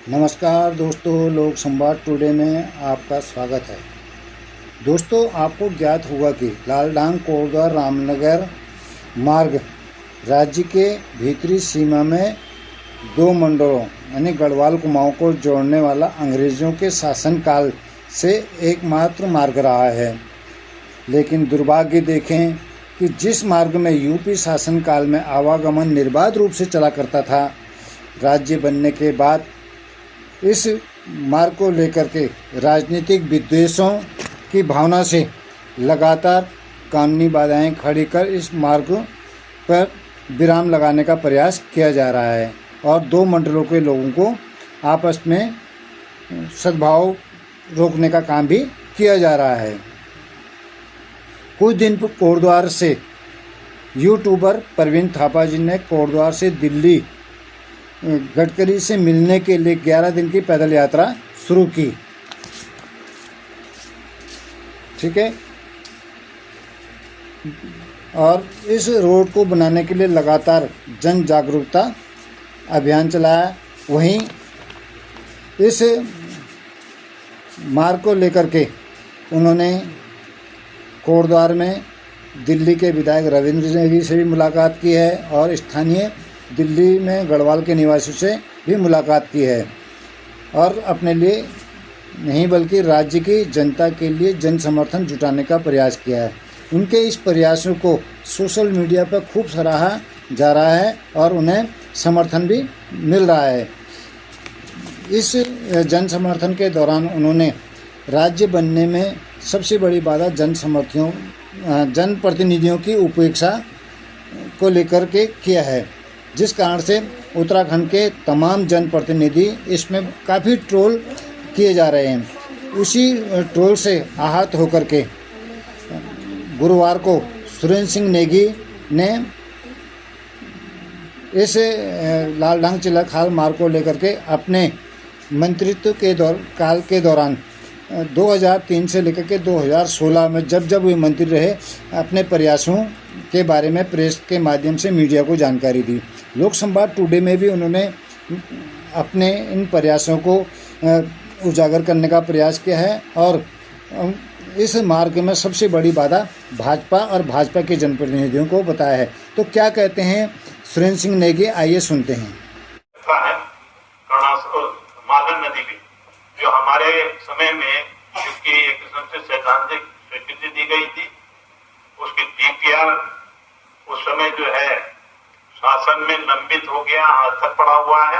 नमस्कार दोस्तों, लोक संवाद टुडे में आपका स्वागत है। दोस्तों, आपको ज्ञात होगा कि लालडांग कोटद्वार रामनगर मार्ग राज्य के भीतरी सीमा में दो मंडलों यानी गढ़वाल कुमाऊं को जोड़ने वाला अंग्रेजों के शासनकाल से एकमात्र मार्ग रहा है। लेकिन दुर्भाग्य देखें कि जिस मार्ग में यूपी शासनकाल में आवागमन निर्बाध रूप से चला करता था, राज्य बनने के बाद इस मार्ग को लेकर के राजनीतिक विद्वेषों की भावना से लगातार कानूनी बाधाएं खड़ी कर इस मार्ग पर विराम लगाने का प्रयास किया जा रहा है और दो मंडलों के लोगों को आपस में सद्भाव रोकने का काम भी किया जा रहा है। कुछ दिन कोटद्वार से यूट्यूबर प्रवीण थापा जी ने कोटद्वार से दिल्ली गडकरी से मिलने के लिए 11 दिन की पैदल यात्रा शुरू की। ठीक है, और इस रोड को बनाने के लिए लगातार जन जागरूकता अभियान चलाया। वहीं इस मार्ग को लेकर के उन्होंने कोटद्वार में दिल्ली के विधायक रविंद्र नेगी से भी मुलाकात की है और स्थानीय दिल्ली में गढ़वाल के निवासियों से भी मुलाकात की है और अपने लिए नहीं बल्कि राज्य की जनता के लिए जन समर्थन जुटाने का प्रयास किया है। उनके इस प्रयासों को सोशल मीडिया पर खूब सराहा जा रहा है और उन्हें समर्थन भी मिल रहा है। इस जन समर्थन के दौरान उन्होंने राज्य बनने में सबसे बड़ी बाधा जनप्रतिनिधियों की उपेक्षा को लेकर के किया है, जिस कारण से उत्तराखंड के तमाम जनप्रतिनिधि इसमें काफ़ी ट्रोल किए जा रहे हैं। उसी ट्रोल से आहत होकर के गुरुवार को सुरेंद्र सिंह नेगी ने इस लालडांग चिल्लाखाल मार्ग को लेकर के अपने मंत्रित्व के काल के दौरान 2003 से लेकर के 2016 में जब वे मंत्री रहे, अपने प्रयासों के बारे में प्रेस के माध्यम से मीडिया को जानकारी दी। लोक संवाद टुडे में भी उन्होंने अपने इन प्रयासों को उजागर करने का प्रयास किया है और इस मार्ग में सबसे बड़ी बाधा भाजपा और भाजपा के जनप्रतिनिधियों को बताया है। तो क्या कहते हैं सुरेंद्र सिंह नेगी, आइए सुनते हैं। मालन नदी भी जो हमारे समय में जिसकी एक किस्म से सैद्धांतिक स्वीकृति दी गई थी, उसकी डीपीआर उस समय जो है शासन में लंबित हो गया, अथक पड़ा हुआ है।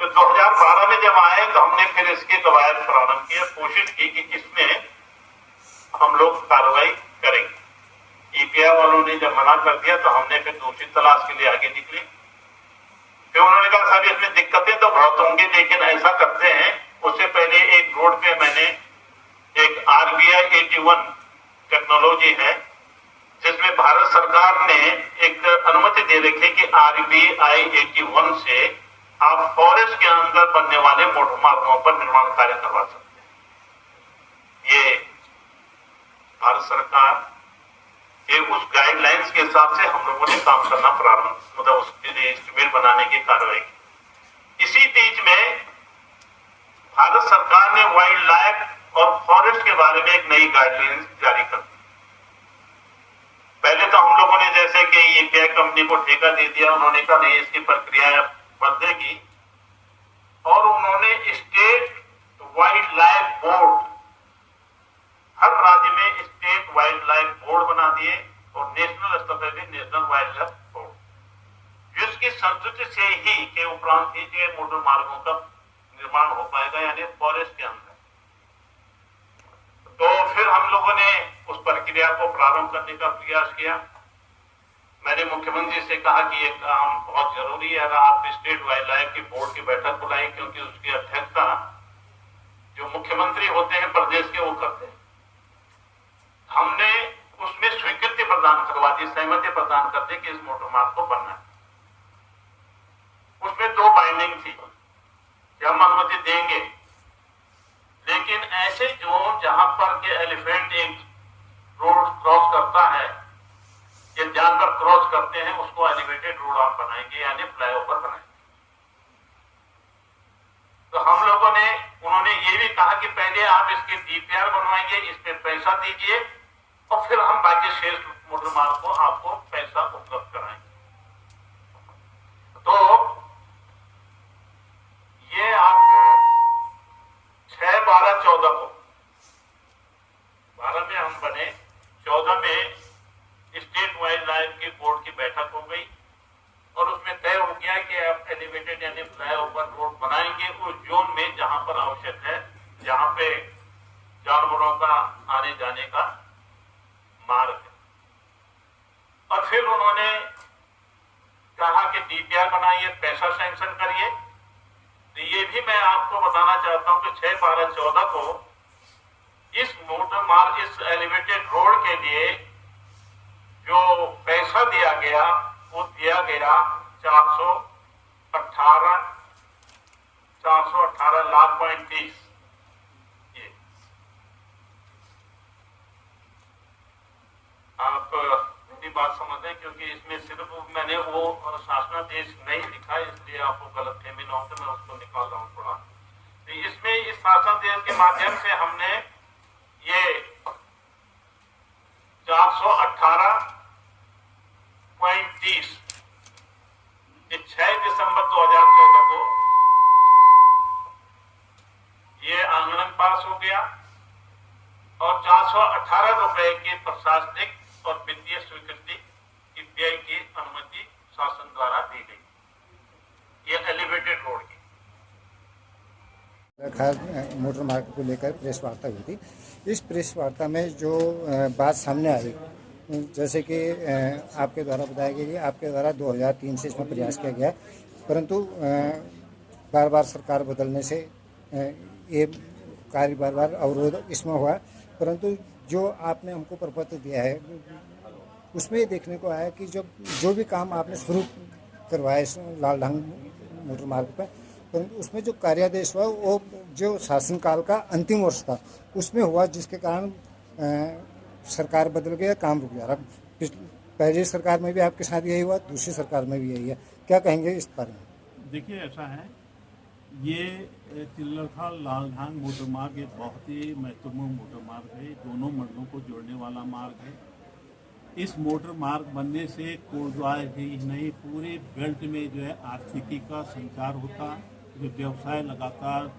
तो 2012 में जब आए तो हमने फिर इसकी कवायद प्रारंभ की, कोशिश की कि इसमें हम लोग कार्रवाई करेंगे। ईपीआर वालों ने जब मना कर दिया तो हमने फिर दूसरी तलाश के लिए आगे निकले। फिर उन्होंने कहा साहब इसमें दिक्कतें तो बहुत होंगी, लेकिन ऐसा करते हैं, उससे पहले एक रोड पे मैंने एक RBI 81 टेक्नोलॉजी है जिसमें भारत सरकार ने एक अनुमति दे रखी है कि RBI 81 से आप फॉरेस्ट के अंदर बनने वाले मोटर मार्गों पर निर्माण कार्य करवा सकते हैं। ये भारत सरकार के उस गाइडलाइंस के हिसाब से हम लोगों ने काम करना प्रारंभ, मतलब उसके लिए एस्टिमेट बनाने की कार्रवाई की। इसी बीच में भारत सरकार ने वाइल्ड लाइफ और फॉरेस्ट के बारे में एक नई गाइडलाइंस जारी कर दी। पहले तो हम लोगों ने जैसे कि ये टैग कंपनी को ठेका दे दिया, उन्होंने कहा नहीं इसकी प्रक्रिया बदलेगी और उन्होंने स्टेट वाइल्ड लाइफ बोर्ड, हर राज्य में स्टेट वाइल्ड लाइफ बोर्ड बना दिए और नेशनल स्तर पर भी नेशनल वाइल्ड लाइफ बोर्ड, जिसकी संस्कृति से ही के उपरांत ही जो मोटर मार्गों का निर्माण हो पाएगा, यानी फॉरेस्ट के अंदर। तो फिर हम लोगों ने उस प्रक्रिया को प्रारंभ करने का प्रयास किया। मैंने मुख्यमंत्री से कहा कि ये काम बहुत जरूरी है, अगर आप स्टेट वाइल्ड लाइफ की बोर्ड की बैठक बुलाई, क्योंकि उसकी अध्यक्षता जो मुख्यमंत्री होते हैं प्रदेश के वो करते हैं। हमने उसमें स्वीकृति प्रदान करवा दी, सहमति प्रदान कर दी कि इस मोटर मार्ग को बनना है। उसमें दो बाइंडिंग थी कि हम अनुमति देंगे, लेकिन ऐसे जोन जहां पर के एलिफेंट एक रोड क्रॉस करता है जिन जानवर क्रॉस करते हैं उसको एलिवेटेड रोड आप बनाएंगे यानी फ्लाईओवर बनाएंगे। तो हम लोगों ने, उन्होंने ये भी कहा कि पहले आप इसके डीपीआर बनवाएंगे, इस पे पैसा दीजिए और फिर हम बाकी शेष मोटर मार्ग को आपको पैसा उपलब्ध कराएंगे। तो ये आपको 6, 12, 14 को, 12 में हम बने, 14 में स्टेट वाइल्ड लाइफ की बोर्ड की बैठक हो गई और उसमें तय हो गया कि आप एलिवेटेड यानी फ्लाईओवर रोड बनाएंगे उस जोन में जहां पर आवश्यक है, जहां पे जानवरों का आने जाने का मार्ग है। और फिर उन्होंने कहा कि डीपीआर बनाइए, पैसा सैंक्शन करिए। तो ये भी मैं आपको बताना चाहता हूं कि 6, 12, 14 को इस मोटर मार्ग, इस एलिवेटेड रोड के लिए जो पैसा दिया गया वो दिया गया 418 लाख पॉइंट 30। ये आप मेरी बात समझ लें, क्योंकि इसमें सिर्फ मैंने वो शासनादेश नहीं लिखा, इसलिए आपको गलतफहमी न हो तो मैं उसको निकाल रहा हूँ थोड़ा। तो इसमें इस शासनादेश के माध्यम से हमने ये 418.30 6 दिसंबर 2014 को ये आंदोलन पास हो गया और 418 रुपए की प्रशासनिक और वित्तीय स्वीकृति की व्यय की अनुमति शासन द्वारा दी गई। ये एलिवेटेड रोड की खास मोटर मार्ग को लेकर प्रेस वार्ता हुई थी। इस प्रेस वार्ता में जो बात सामने आई, जैसे कि आपके द्वारा बताया गया कि आपके द्वारा 2003 से इसमें प्रयास किया गया, परंतु बार बार सरकार बदलने से ये कार्य बार बार अवरोध इसमें हुआ। परंतु जो आपने हमको प्रपत्र दिया है उसमें ये देखने को आया कि जो भी काम आपने शुरू करवाया लालढांग मोटर मार्ग पर, परंतु उसमें जो कार्यादेश हुआ वो जो शासनकाल का अंतिम वर्ष था उसमें हुआ, जिसके कारण सरकार बदल गया, काम रुक गया। अब पहली सरकार में भी आपके साथ यही हुआ, दूसरी सरकार में भी यही है, क्या कहेंगे इस बारे में? देखिए, ऐसा है, ये चिल्लरखाल लालढांग मोटर मार्ग एक बहुत ही महत्वपूर्ण मोटर मार्ग है, दोनों मंडलों को जोड़ने वाला मार्ग है। इस मोटर मार्ग बनने से कोटद्वार ही नहीं पूरे बेल्ट में जो है आर्थिकी का संचार होता, जो व्यवसाय लगातार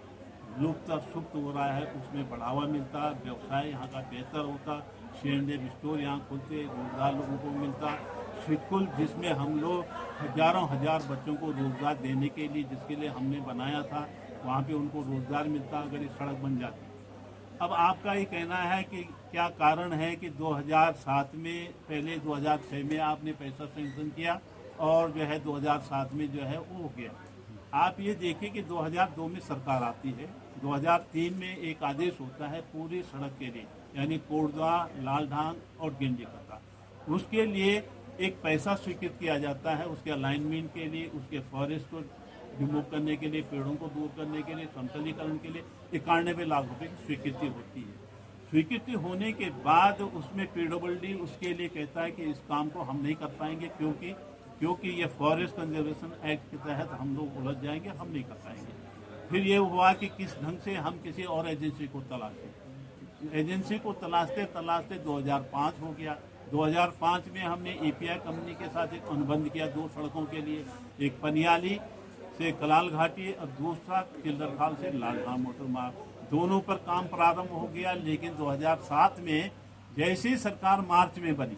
लुप्त सुप्त हो रहा है उसमें बढ़ावा मिलता, व्यवसाय यहाँ का बेहतर होता, शेयरडेप स्टोर यहाँ खुलते, रोजगार लोगों को मिलता, स्कूल जिसमें हम लोग हजारों हजार बच्चों को रोजगार देने के लिए जिसके लिए हमने बनाया था वहाँ पे उनको रोजगार मिलता अगर ये सड़क बन जाती। अब आपका ये कहना है कि क्या कारण है कि 2007 में, पहले 2006 में आपने पैसा सैंक्शन किया और जो है 2007 में जो है वो हो गया। आप ये देखिए कि 2002 में सरकार आती है, 2003 में एक आदेश होता है पूरी सड़क के लिए, यानी कोटद्वार, लालढांग और गेंडीकता, उसके लिए एक पैसा स्वीकृत किया जाता है, उसके अलाइनमेंट के लिए, उसके फॉरेस्ट को रिमूव करने के लिए, पेड़ों को दूर करने के लिए, समतलीकरण के लिए 91 लाख रुपए की स्वीकृति होती है। स्वीकृति होने के बाद उसमें PWD उसके लिए कहता है कि इस काम को हम नहीं कर पाएंगे क्योंकि ये फॉरेस्ट कंजर्वेशन एक्ट के तहत हम लोग उलझ जाएंगे, हम नहीं कर पाएंगे। फिर ये हुआ कि किस ढंग से हम किसी और एजेंसी को तलाशें। एजेंसी को तलाशते तलाशते 2005 हो गया। 2005 में हमने API कंपनी के साथ एक अनुबंध किया 2 सड़कों के लिए, एक पनियाली से कलाल घाटी और दूसरा चिल्लरखाल से लालढांग मोटर मार्ग, दोनों पर काम प्रारंभ हो गया। लेकिन 2007 में जैसी सरकार मार्च में बनी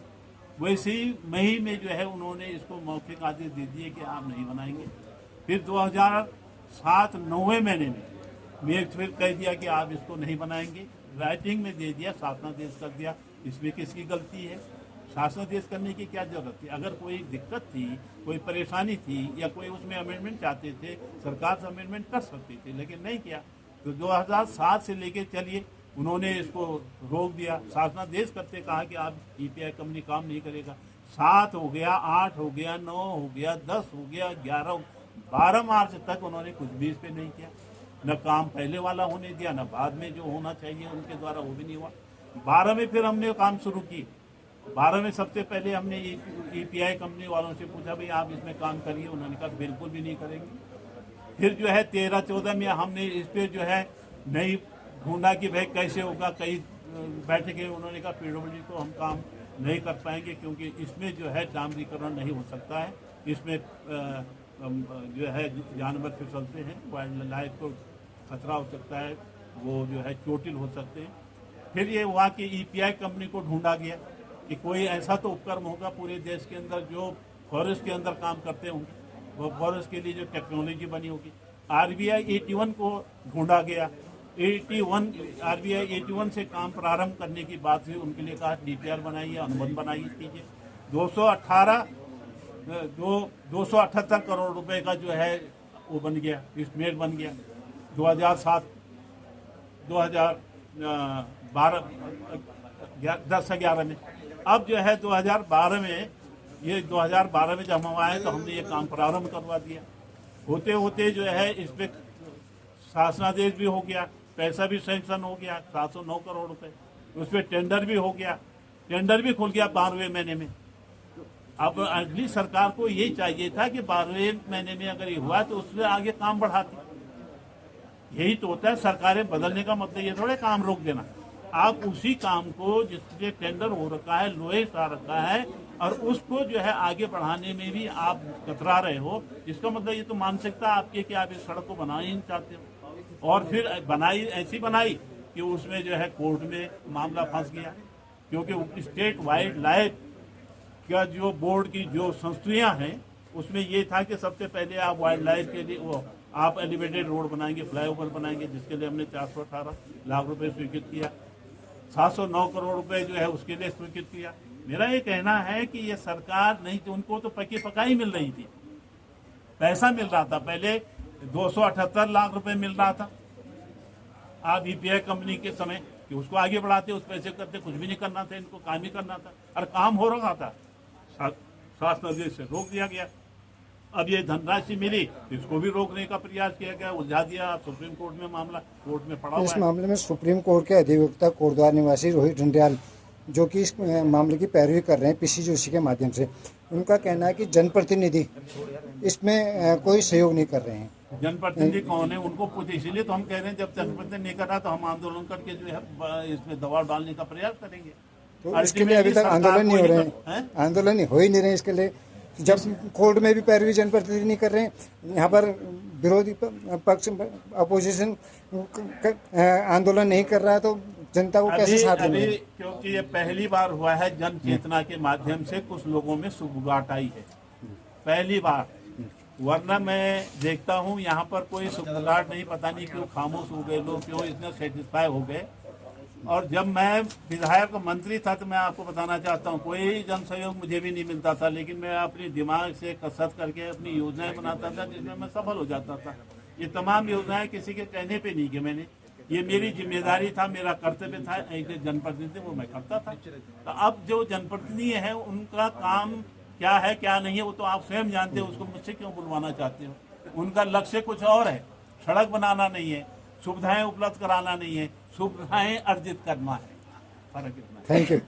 वैसे ही मई में जो है उन्होंने इसको मौखिक आदेश दे दिए कि आप नहीं बनाएंगे। फिर 2007 9वें महीने में फिर कह दिया कि आप इसको नहीं बनाएंगे, राइटिंग में दे दिया, शासनादेश कर दिया। इसमें किसकी गलती है? शासनादेश करने की क्या जरूरत थी? अगर कोई दिक्कत थी, कोई परेशानी थी या कोई उसमें अमेंडमेंट चाहते थे, सरकार से अमेंडमेंट कर सकती थी, लेकिन नहीं किया। तो 2007 से लेके चलिए उन्होंने इसको रोक दिया। शासनादेश करते कहा कि आप API कंपनी काम नहीं करेगा। 7 हो गया, 8 हो गया, 9 हो गया, 10 हो गया, 11, 12 मार्च तक उन्होंने कुछ भी इस पे नहीं किया। न काम पहले वाला होने दिया, न बाद में जो होना चाहिए उनके द्वारा वो भी नहीं हुआ। 12 में फिर हमने काम शुरू की 12 में सबसे पहले हमने EPI कंपनी वालों से पूछा भाई आप इसमें काम करिए, उन्होंने कहा बिल्कुल भी नहीं करेंगे। फिर जो है 13-14 में हमने इस पर जो है नहीं ढूंढा कि भाई कैसे होगा, कई बैठे गए, उन्होंने कहा PWD को हम काम नहीं कर पाएंगे क्योंकि इसमें जो है डामरीकरण नहीं हो सकता है, इसमें जो है जानवर फिसलते हैं, वाइल्ड लाइफ को खतरा हो सकता है, वो जो है चोटिल हो सकते हैं। फिर ये हुआ कि EPI कंपनी को ढूंढा गया कि कोई ऐसा तो उपकरण होगा पूरे देश के अंदर जो फॉरेस्ट के अंदर काम करते होंगे, वो फॉरेस्ट के लिए जो टेक्नोलॉजी बनी होगी। RBI 81 को ढूंढा गया, RBI 81 से काम प्रारंभ करने की बात हुई, उनके लिए कहा DPR बनाइए, अनुबंध बनाइए कीजिए। 278 करोड़ रुपए का जो है वो बन गया, एस्टिमेट बन गया 2010-11 में। अब जो है 2012 में, ये 2012 में जब हम आए तो हमने ये काम प्रारंभ करवा दिया। होते होते जो है इस पर शासनादेश भी हो गया, पैसा भी सैंक्शन हो गया 709 करोड़ रुपए, उस पर टेंडर भी हो गया, टेंडर भी खुल गया 12वें महीने में। अब अगली सरकार को यही चाहिए था कि 12वें महीने में अगर ये हुआ तो उससे आगे काम बढ़ाती। यही तो होता है, सरकारें बदलने का मतलब ये थोड़े काम रोक देना। आप उसी काम को जिसके टेंडर हो रखा है, लोहे सा रखा है, और उसको जो है आगे बढ़ाने में भी आप कतरा रहे हो, इसका मतलब ये तो मानसिकता आपकी कि आप इस सड़क को बनाना ही नहीं चाहते हो। और फिर बनाई ऐसी बनाई कि उसमें जो है कोर्ट में मामला फंस गया, क्योंकि स्टेट वाइल्ड लाइफ का जो बोर्ड की जो संस्थाएं हैं उसमें ये था कि सबसे पहले आप वाइल्ड लाइफ के लिए वो आप एलिवेटेड रोड बनाएंगे, फ्लाईओवर बनाएंगे, जिसके लिए हमने 418 लाख रुपए स्वीकृत किया, 709 करोड़ रुपए जो है उसके लिए स्वीकृत किया। मेरा ये कहना है कि ये सरकार नहीं थी, उनको तो पकी पकाई मिल रही थी, पैसा मिल रहा था, पहले 278 लाख रुपए मिल रहा था। आप EPI कंपनी के समय कि उसको आगे बढ़ाते, उस पैसे करते, कुछ भी नहीं करना था, इनको काम ही करना था, और काम हो रहा था, शासनादेश से रोक दिया गया। अब ये धनराशि मिली, इसको भी रोकने का प्रयास किया गया, उलझा दिया, सुप्रीम कोर्ट में मामला कोर्ट में पड़ा हुआ है। इस मामले में सुप्रीम कोर्ट के अधिवक्ता कोटद्वार निवासी रोहित ढंडियाल, जो कि इस मामले की पैरवी कर रहे हैं PC जोशी के माध्यम से, उनका कहना है कि जनप्रतिनिधि इसमें कोई सहयोग नहीं कर रहे हैं। जनप्रतिनिधि कौन है, उनको पूछे, इसीलिए तो हम कह रहे हैं जब जनप्रतिनिधि नहीं कर रहा तो हम आंदोलन करके जो है इसमें दबाव डालने का प्रयास करेंगे। तो इसके लिए अभी तक आंदोलन नहीं हो रहे हैं, आंदोलन नहीं हो ही नहीं रहे इसके लिए। जब कोर्ट में भी पैरवी जनप्रतिनिधि नहीं कर रहे हैं, यहाँ पर विरोधी पक्ष अपोजिशन आंदोलन नहीं कर रहा है, तो जनता को कैसे साथ लेंगे? क्योंकि ये पहली बार हुआ है जन चेतना के माध्यम से कुछ लोगों में सुगबुगाहट आई है, पहली बार, वरना मैं देखता हूँ यहाँ पर कोई सुगबुगाहट नहीं, पता नहीं क्यों खामोश हो गए लोग, क्यों इतने सेटिस्फाई हो गए। और जब मैं विधायक मंत्री था तो मैं आपको बताना चाहता हूँ कोई जन सहयोग मुझे भी नहीं मिलता था, लेकिन मैं अपनी दिमाग से कसरत करके अपनी योजनाएं बनाता था जिसमें मैं सफल हो जाता था। ये तमाम योजनाएं किसी के कहने पे नहीं कि मैंने, ये मेरी जिम्मेदारी था, मेरा कर्तव्य था, एक जनप्रतिनिधि वो मैं करता था। तो अब जो जनप्रतिनिधि है उनका काम क्या है क्या नहीं है वो तो आप स्वयं जानते हो, उसको मुझसे क्यों बुलवाना चाहते हो? उनका लक्ष्य कुछ और है, सड़क बनाना नहीं है, सुविधाएं उपलब्ध कराना नहीं है, सुविधाएं अर्जित करना है, फर्क इतना है। Thank you.